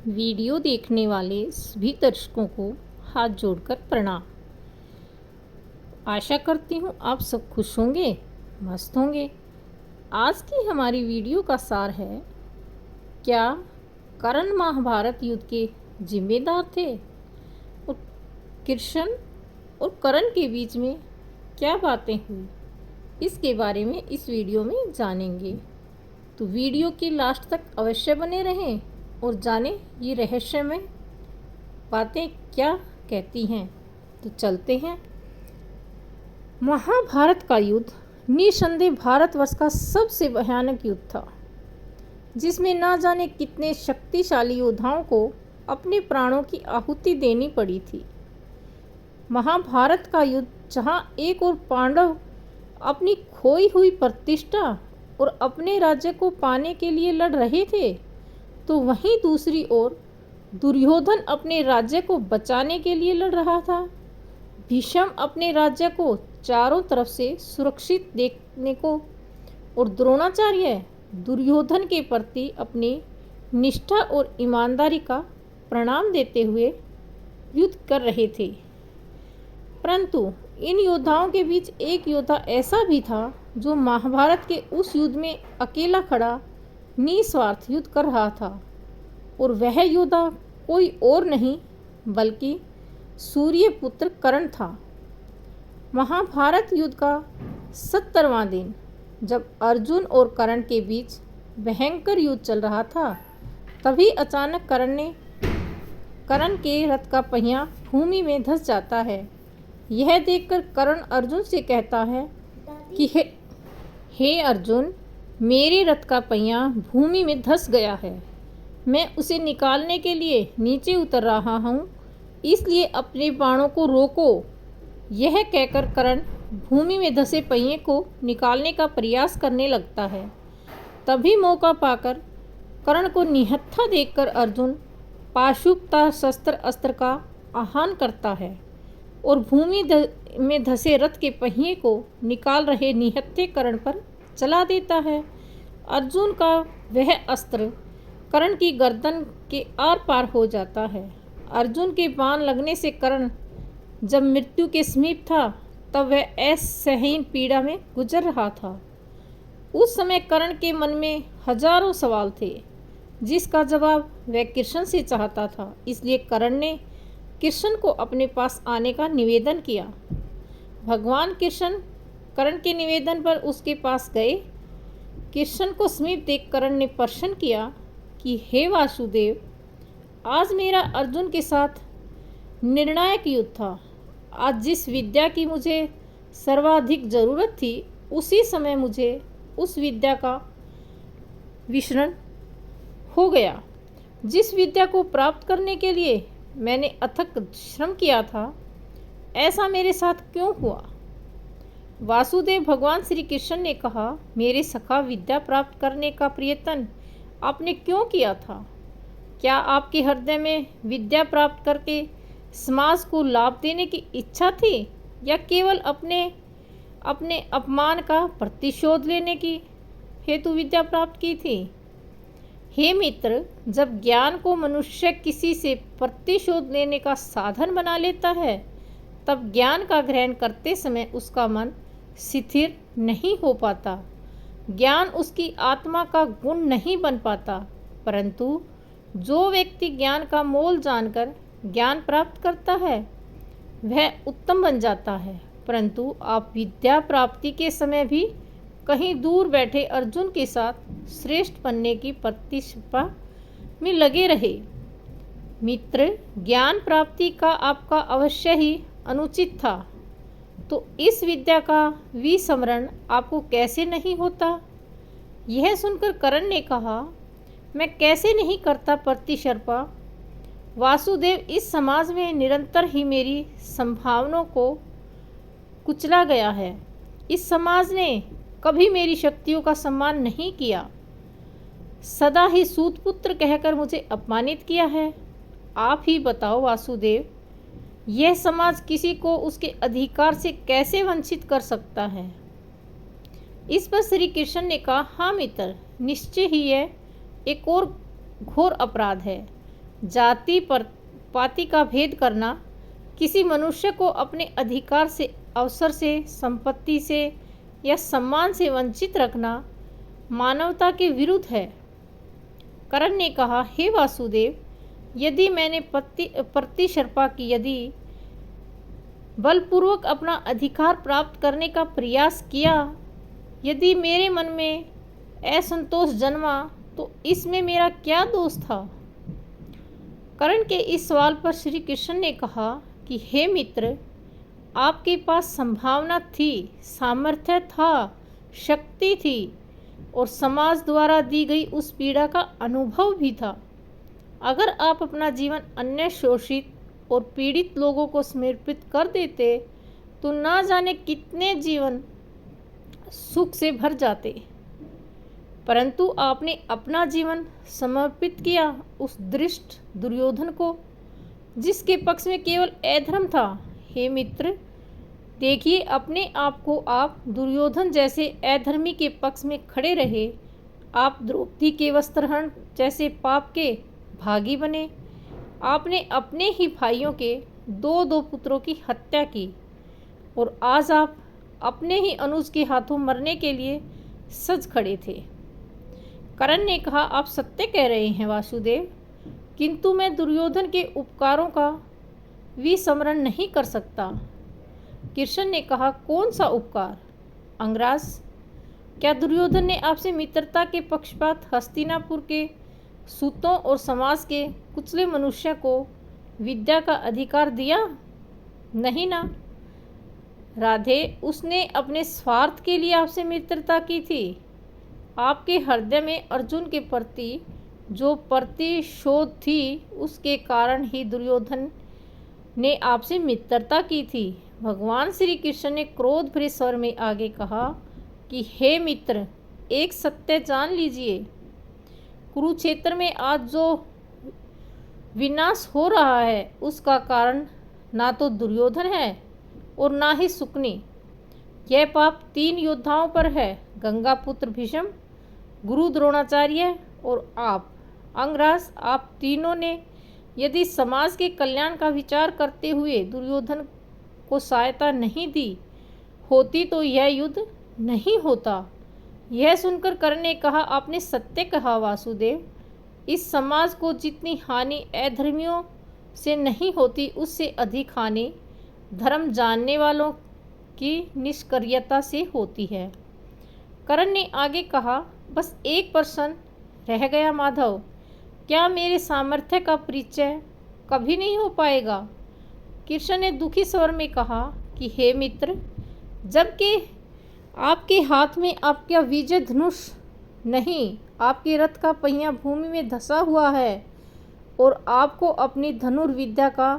Video देखने वाले सभी दर्शकों को हाथ जोड़कर प्रणाम। आशा करती हूँ आप सब खुश होंगे, मस्त होंगे। आज की हमारी वीडियो का सार है, क्या कर्ण महाभारत युद्ध के जिम्मेदार थे और कृष्ण और कर्ण के बीच में क्या बातें हुई, इसके बारे में इस वीडियो में जानेंगे। तो वीडियो के लास्ट तक अवश्य बने रहें और जानें ये रहस्यमय बातें क्या कहती हैं। तो चलते हैं। महाभारत का युद्ध निसंदेह भारतवर्ष का सबसे भयानक युद्ध था, जिसमें ना जाने कितने शक्तिशाली योद्धाओं को अपने प्राणों की आहुति देनी पड़ी थी। महाभारत का युद्ध जहां एक ओर पांडव अपनी खोई हुई प्रतिष्ठा और अपने राज्य को पाने के लिए लड़ रहे थे, तो वहीं दूसरी ओर दुर्योधन अपने राज्य को बचाने के लिए लड़ रहा था। भीष्म अपने राज्य को चारों तरफ से सुरक्षित देखने को और द्रोणाचार्य दुर्योधन के प्रति अपनी निष्ठा और ईमानदारी का प्रणाम देते हुए युद्ध कर रहे थे। परंतु इन योद्धाओं के बीच एक योद्धा ऐसा भी था जो महाभारत के उस युद्ध में अकेला खड़ा निस्वार्थ युद्ध कर रहा था, और वह योद्धा कोई और नहीं बल्कि सूर्यपुत्र कर्ण था। महाभारत युद्ध का 70वां दिन जब अर्जुन और कर्ण के बीच भयंकर युद्ध चल रहा था, तभी अचानक कर्ण के रथ का पहिया भूमि में धंस जाता है। यह देखकर कर्ण अर्जुन से कहता है कि हे अर्जुन, मेरे रथ का पहिया भूमि में धंस गया है, मैं उसे निकालने के लिए नीचे उतर रहा हूँ, इसलिए अपने बाणों को रोको। यह कहकर कर्ण भूमि में धंसे पहिए को निकालने का प्रयास करने लगता है। तभी मौका पाकर कर्ण को निहत्था देखकर अर्जुन पाशुपता शस्त्र अस्त्र का आह्वान करता है और भूमि में धंसे रथ के पहिए को निकाल रहे निहत्थे कर्ण पर चला देता है। अर्जुन का वह अस्त्र कर्ण की गर्दन के आर पार हो जाता है। अर्जुन के बाण लगने से कर्ण जब मृत्यु के समीप था, तब वह असहनीय पीड़ा में गुजर रहा था। उस समय कर्ण के मन में हजारों सवाल थे, जिसका जवाब वह कृष्ण से चाहता था। इसलिए कर्ण ने कृष्ण को अपने पास आने का निवेदन किया। भगवान कृष्ण कर्ण के निवेदन पर उसके पास गए। कृष्ण को समीप देख कर्ण ने प्रश्न किया कि हे वासुदेव, आज मेरा अर्जुन के साथ निर्णायक युद्ध था। आज जिस विद्या की मुझे सर्वाधिक ज़रूरत थी, उसी समय मुझे उस विद्या का विस्मरण हो गया। जिस विद्या को प्राप्त करने के लिए मैंने अथक श्रम किया था, ऐसा मेरे साथ क्यों हुआ? वासुदेव भगवान श्री कृष्ण ने कहा, मेरे सखा, विद्या प्राप्त करने का प्रयत्न आपने क्यों किया था? क्या आपके हृदय में विद्या प्राप्त करके समाज को लाभ देने की इच्छा थी, या केवल अपने अपमान का प्रतिशोध लेने की हेतु विद्या प्राप्त की थी? हे मित्र, जब ज्ञान को मनुष्य किसी से प्रतिशोध लेने का साधन बना लेता है, तब ज्ञान का ग्रहण करते समय उसका मन स्थिर नहीं हो पाता। ज्ञान उसकी आत्मा का गुण नहीं बन पाता। परंतु जो व्यक्ति ज्ञान का मोल जानकर ज्ञान प्राप्त करता है, वह उत्तम बन जाता है। परंतु आप विद्या प्राप्ति के समय भी कहीं दूर बैठे अर्जुन के साथ श्रेष्ठ बनने की प्रतिष्ठा में लगे रहे। मित्र, ज्ञान प्राप्ति का आपका अवश्य ही अनुचित था, तो इस विद्या का विस्मरण आपको कैसे नहीं होता? यह सुनकर कर्ण ने कहा, मैं कैसे नहीं करता प्रतिशर्पा। वासुदेव, इस समाज में निरंतर ही मेरी संभावनाओं को कुचला गया है। इस समाज ने कभी मेरी शक्तियों का सम्मान नहीं किया, सदा ही सूतपुत्र कहकर मुझे अपमानित किया है। आप ही बताओ वासुदेव, यह समाज किसी को उसके अधिकार से कैसे वंचित कर सकता है? इस पर श्री कृष्ण ने कहा, हाँ मित्र, निश्चय ही यह एक और घोर अपराध है। जाति पर पाति का भेद करना, किसी मनुष्य को अपने अधिकार से, अवसर से, संपत्ति से या सम्मान से वंचित रखना मानवता के विरुद्ध है। कर्ण ने कहा, हे वासुदेव, यदि मैंने प्रतिशर्पा की, यदि बलपूर्वक अपना अधिकार प्राप्त करने का प्रयास किया, यदि मेरे मन में असंतोष जन्मा, तो इसमें मेरा क्या दोष था? कर्ण के इस सवाल पर श्री कृष्ण ने कहा कि हे मित्र, आपके पास संभावना थी, सामर्थ्य था, शक्ति थी और समाज द्वारा दी गई उस पीड़ा का अनुभव भी था। अगर आप अपना जीवन अन्य शोषित और पीड़ित लोगों को समर्पित कर देते तो ना जाने कितने जीवन सुख से भर जाते, परंतु आपने अपना जीवन समर्पित किया उस दुष्ट दुर्योधन को, जिसके पक्ष में केवल अधर्म था। हे मित्र, देखिए, अपने आप को आप दुर्योधन जैसे अधर्मी के पक्ष में खड़े रहे। आप द्रौपदी के वस्त्रहरण जैसे पाप के भागी बने। आपने अपने ही भाइयों के दो पुत्रों की हत्या की और आज आप अपने ही अनुज के हाथों मरने के लिए सज खड़े थे। कर्ण ने कहा, आप सत्य कह रहे हैं वासुदेव, किंतु मैं दुर्योधन के उपकारों का विस्मरण नहीं कर सकता। कृष्ण ने कहा, कौन सा उपकार? अंगराज, क्या दुर्योधन ने आपसे मित्रता के पक्षपात हस्तिनापुर के सूतों और समाज के कुचले मनुष्य को विद्या का अधिकार दिया? नहीं ना। राधे, उसने अपने स्वार्थ के लिए आपसे मित्रता की थी। आपके हृदय में अर्जुन के प्रति जो प्रतिशोध थी, उसके कारण ही दुर्योधन ने आपसे मित्रता की थी। भगवान श्री कृष्ण ने क्रोध भरे स्वर में आगे कहा कि हे मित्र, एक सत्य जान लीजिए, कुरुक्षेत्र में आज जो विनाश हो रहा है उसका कारण ना तो दुर्योधन है और ना ही शुकनी। यह पाप 3 योद्धाओं पर है, गंगा पुत्र भीष्म, गुरु द्रोणाचार्य और आप। अंगराज, आप तीनों ने यदि समाज के कल्याण का विचार करते हुए दुर्योधन को सहायता नहीं दी होती तो यह युद्ध नहीं होता। यह सुनकर कर्ण ने कहा, आपने सत्य कहा वासुदेव। इस समाज को जितनी हानि अधर्मियों से नहीं होती, उससे अधिक हानि धर्म जानने वालों की निष्क्रियता से होती है। कर्ण ने आगे कहा, बस एक प्रश्न रह गया माधव, क्या मेरे सामर्थ्य का परिचय कभी नहीं हो पाएगा? कृष्ण ने दुखी स्वर में कहा कि हे मित्र, जबकि आपके हाथ में आपका विजय धनुष नहीं, आपके रथ का पहिया भूमि में धंसा हुआ है और आपको अपनी धनुर्विद्या का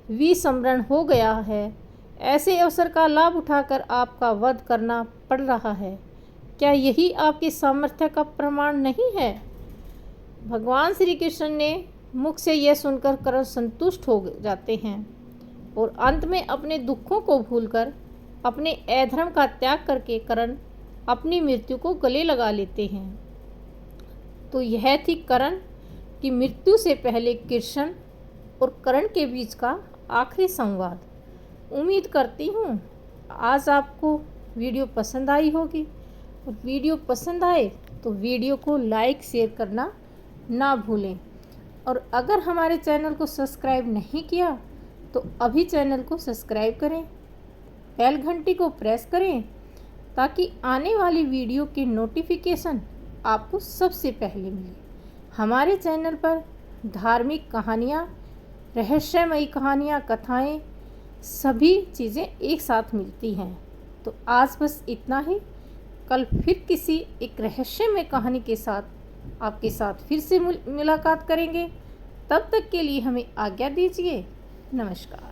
विस्मरण हो गया है, ऐसे अवसर का लाभ उठाकर आपका वध करना पड़ रहा है। क्या यही आपके सामर्थ्य का प्रमाण नहीं है? भगवान श्री कृष्ण ने मुख से यह सुनकर कर्ण संतुष्ट हो जाते हैं और अंत में अपने दुखों को भूलकर अपने अधर्म का त्याग करके कर्ण अपनी मृत्यु को गले लगा लेते हैं। तो यह थी कर्ण की मृत्यु से पहले कृष्ण और कर्ण के बीच का आखिरी संवाद। उम्मीद करती हूँ आज आपको वीडियो पसंद आई होगी, और वीडियो पसंद आए तो वीडियो को लाइक शेयर करना ना भूलें। और अगर हमारे चैनल को सब्सक्राइब नहीं किया तो अभी चैनल को सब्सक्राइब करें, बेल घंटी को प्रेस करें ताकि आने वाली वीडियो की नोटिफिकेशन आपको सबसे पहले मिले। हमारे चैनल पर धार्मिक कहानियाँ, रहस्यमयी कहानियाँ, कथाएं, सभी चीज़ें एक साथ मिलती हैं। तो आज बस इतना ही। कल फिर किसी एक रहस्यमय कहानी के साथ आपके साथ फिर से मुलाकात करेंगे। तब तक के लिए हमें आज्ञा दीजिए। नमस्कार।